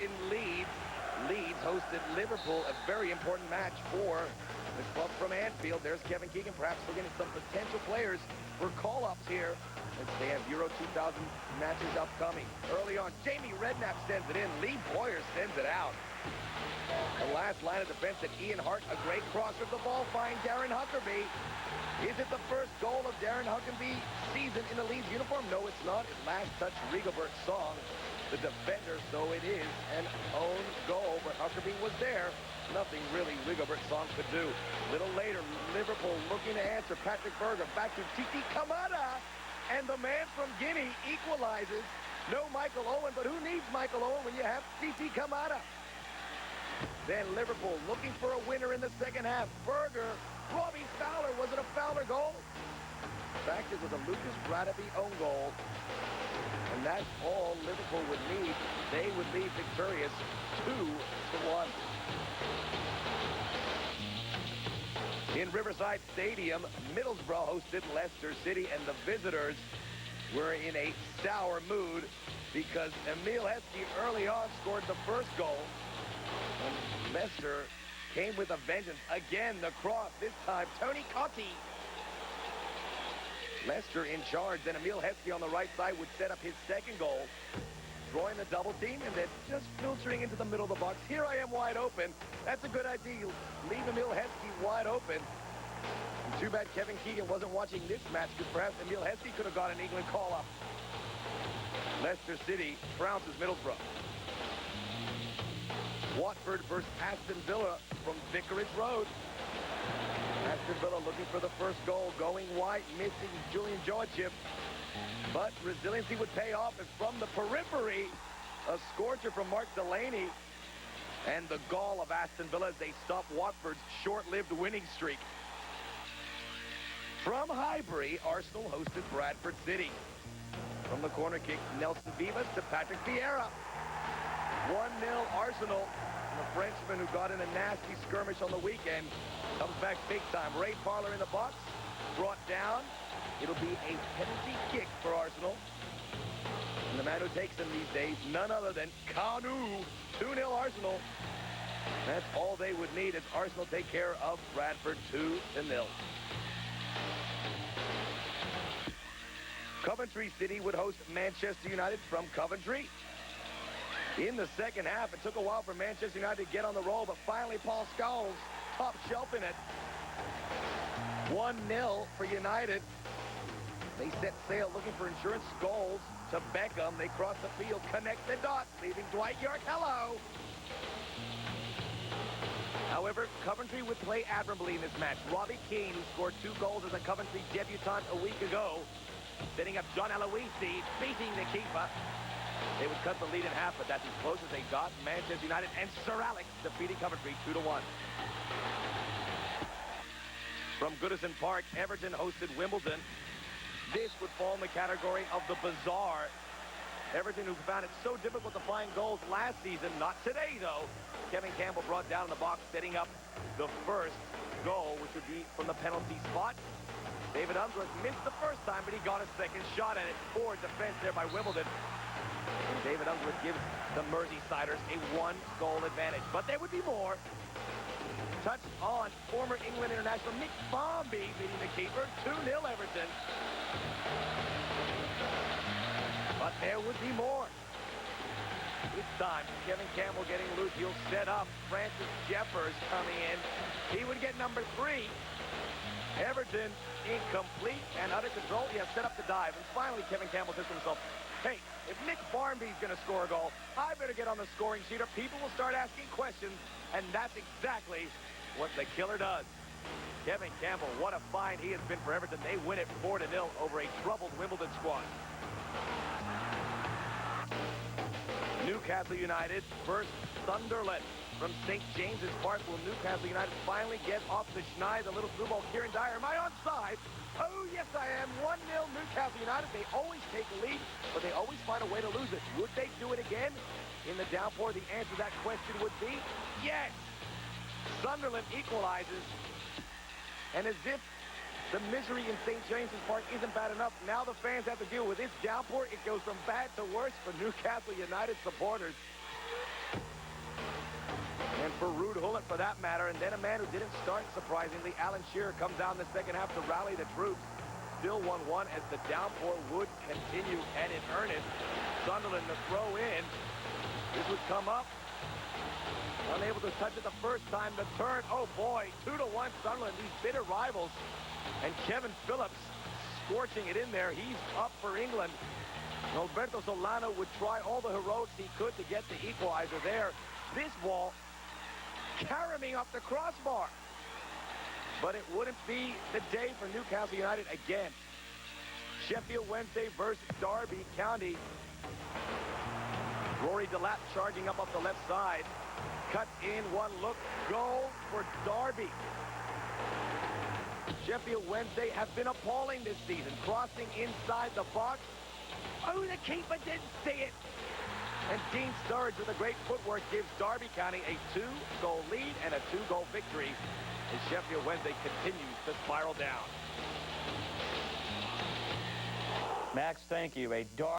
in Leeds. Leeds hosted Liverpool, a very important match for the club from Anfield. There's Kevin Keegan, perhaps looking at some potential players for call-ups here. They have Euro 2000 matches upcoming. Early on, Jamie Redknapp sends it in. Lee Boyer sends it out. The last line of defense at Ian Hart, a great crosser of the ball, finds Darren Huckerby. Is it the first goal of Darren Huckerby's season in the Leeds uniform? No, it's not. His last touch, Rigobert Song, the defender, so it is an own goal, but Huckerby was there. Nothing really Rigobert Song could do. A little later, Liverpool looking to answer. Patrick Berger back to Titi Kamada, and the man from Guinea equalizes. No Michael Owen, but who needs Michael Owen when you have Titi Kamada? Then Liverpool looking for a winner in the second half. Berger, Robbie Fowler. Was it a Fowler goal? In fact, it was a Lucas Bradby own goal. And that's all Liverpool would need. They would leave victorious 2-1. In Riverside Stadium, Middlesbrough hosted Leicester City, and the visitors were in a sour mood because Emile Heskey early on scored the first goal. And Leicester came with a vengeance. Again, the cross, this time Tony Cottee. Leicester in charge, then Emile Heskey on the right side would set up his second goal, drawing the double team and then just filtering into the middle of the box. Here I am wide open. That's a good idea. Leave Emile Heskey wide open. And too bad Kevin Keegan wasn't watching this match, because perhaps Emile Heskey could have got an England call-up. Leicester City trounces Middlesbrough. Watford versus Aston Villa from Vicarage Road. Aston Villa looking for the first goal, going wide, missing Julian Joachim. But resiliency would pay off, and from the periphery, a scorcher from Mark Delaney. And the goal of Aston Villa as they stop Watford's short-lived winning streak. From Highbury, Arsenal hosted Bradford City. From the corner kick, Nelson Vivas to Patrick Vieira. 1-0 Arsenal. And the Frenchman who got in a nasty skirmish on the weekend comes back big time. Ray Parlour in the box, brought down. It'll be a penalty kick for Arsenal. And the man who takes them these days, none other than Kanu. 2-0 Arsenal. That's all they would need as Arsenal take care of Bradford 2-0. Coventry City would host Manchester United from Coventry. In the second half, it took a while for Manchester United to get on the roll, but finally Paul Scholes top shelving it. 1-0 for United. They set sail looking for insurance. Scholes to Beckham. They cross the field, connect the dots, leaving Dwight York. Hello. However, Coventry would play admirably in this match. Robbie Keane, who scored 2 goals as a Coventry debutant a week ago, setting up John Aloisi, beating the keeper. They would cut the lead in half, but that's as close as they got. Manchester United and Sir Alex defeating Coventry 2-1. From Goodison Park, Everton hosted Wimbledon. This would fall in the category of the bizarre. Everton, who found it so difficult to find goals last season, not today though. Kevin Campbell brought down in the box, setting up the first goal, which would be from the penalty spot. David Unsworth missed the first time, but he got a second shot at it. Poor defense there by Wimbledon. And David Unsworth gives the Merseysiders a 1-goal advantage. But there would be more. Touch on former England international Nick Bombi beating the keeper. 2-0 Everton. But there would be more. This time, Kevin Campbell getting loose. He'll set up Francis Jeffers coming in. He would get number 3. Everton in complete and utter control. He has set up the dive. And finally, Kevin Campbell says to himself, hey, if Nick Barmby's going to score a goal, I better get on the scoring sheet or people will start asking questions. And that's exactly what the killer does. Kevin Campbell, what a find he has been for Everton. They win it 4-0 over a troubled Wimbledon squad. Newcastle United versus Sunderland. From St. James's Park, will Newcastle United finally get off the schneid? The little through ball, Kieran Dyer. Am I onside? Oh, yes, I am. 1-0 Newcastle United. They always take the lead, but they always find a way to lose it. Would they do it again in the downpour? The answer to that question would be yes. Sunderland equalizes. And as if the misery in St. James's Park isn't bad enough, now the fans have to deal with this downpour. It goes from bad to worse for Newcastle United supporters. And for Ruud Gullit, for that matter, and then a man who didn't start, surprisingly, Alan Shearer comes out in the second half to rally the troops. Still 1-1 as the downpour would continue, and in earnest. Sunderland to throw in. This would come up. Unable to touch it the first time. The turn, oh boy, 2-1 Sunderland, these bitter rivals. And Kevin Phillips scorching it in there. He's up for England. Alberto Solano would try all the heroics he could to get the equalizer there. This ball caroming up the crossbar. But it wouldn't be the day for Newcastle United again. Sheffield Wednesday versus Derby County. Rory Delap charging up the left side. Cut in, one look, goal for Derby. Sheffield Wednesday have been appalling this season, crossing inside the box. Oh, the keeper didn't see it. And Dean Sturridge with a great footwork gives Derby County a 2-goal lead and a 2-goal victory as Sheffield Wednesday continues to spiral down. Max, thank you.